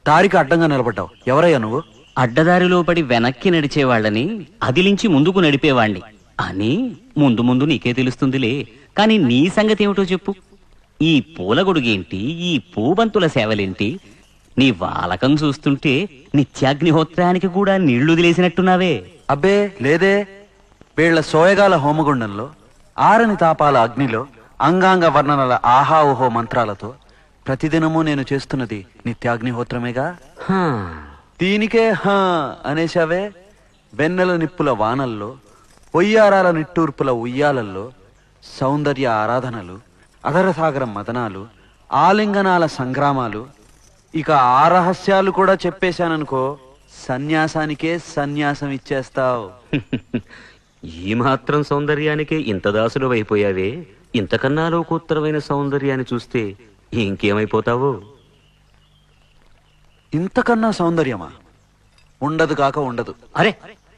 దారికి అడ్డంగా నిలబడ్డావు. ఎవరయ్యా నువ్వు? అడ్డదారిలో పడి వెనక్కి నడిచేవాళ్ళని అదిలించి ముందుకు నడిపేవాణ్ణి అని ముందు ముందు నీకే తెలుస్తుందిలే. కాని నీ సంగతి ఏమిటో చెప్పు. ఈ పూలగొడుగేంటి, ఈ పూబంతుల సేవలేంటి? నీ వాలకం చూస్తుంటే నిత్యాగ్నిహోత్రానికి కూడా నీళ్లు వదిలేసినట్టున్నావే. అబ్బే లేదే. వీళ్ల సోయగాల హోమగుండంలో, ఆరని తాపాల అగ్నిలో, అంగాంగ వర్ణనల ఆహా ఓహో మంత్రాలతో ప్రతిదినము నేను చేస్తున్నది నిత్యాగ్నిహోత్రమేగా. హా, దీనికే హా అనేశావే. వెన్నెల నిప్పుల వానల్లో, పొయ్యారాల నిట్టూర్పుల ఉయ్యాలల్లో, సౌందర్య ఆరాధనలు, అధరసాగరం మదనాలు, ఆలింగనాల సంగ్రామాలు, ఇక ఆ రహస్యాలు కూడా చెప్పేశాననుకో, సన్యాసానికే సన్యాసం ఇచ్చేస్తావు. ఈ మాత్రం సౌందర్యానికే ఇంత దాసులు అయిపోయావే. ఇంతకన్నా లోకోత్తరమైన సౌందర్యాన్ని చూస్తే ఇంకేమైపోతావో. ఇంతకన్నా సౌందర్యమా? ఉండదు కాక ఉండదు. అరే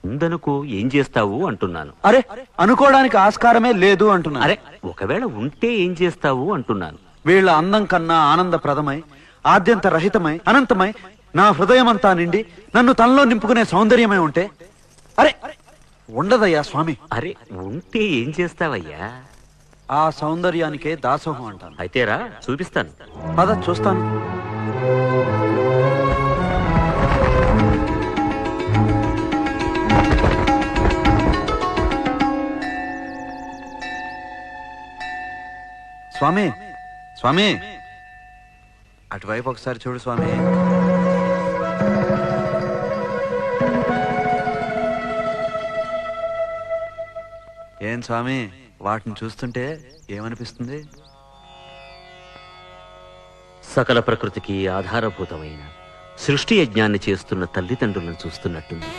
ఉందనుకో, ఏం చేస్తావు అంటున్నాను. అరే అనుకోవడానికి ఆస్కారమే లేదు అంటున్నా. అరే ఒకవేళ ఉంటే ఏం చేస్తావు అంటున్నాను. వీళ్ళ అందం కన్నా ఆనందప్రదమై, ఆద్యంత రహితమై, అనంతమై, నా హృదయమంతా నిండి నన్ను తనలో నింపుకునే సౌందర్యమై ఉంటే అరే ఉండదయ్యా స్వామి. అరే ఉంటే ఏం చేస్తావయ్యా? ఆ సౌందర్యానికే దాసోహం అంటాను. అయితేరా చూపిస్తాను. పద చూస్తాను. స్వామి, స్వామి, అటువైపు ఒకసారి చూడు స్వామి. ఏం స్వామి, వాటిని చూస్తుంటే ఏమనిపిస్తుంది? సకల ప్రకృతికి ఆధారభూతమైన సృష్టి యజ్ఞాన్ని చేస్తున్న తల్లిదండ్రులను చూస్తున్నట్టుంది.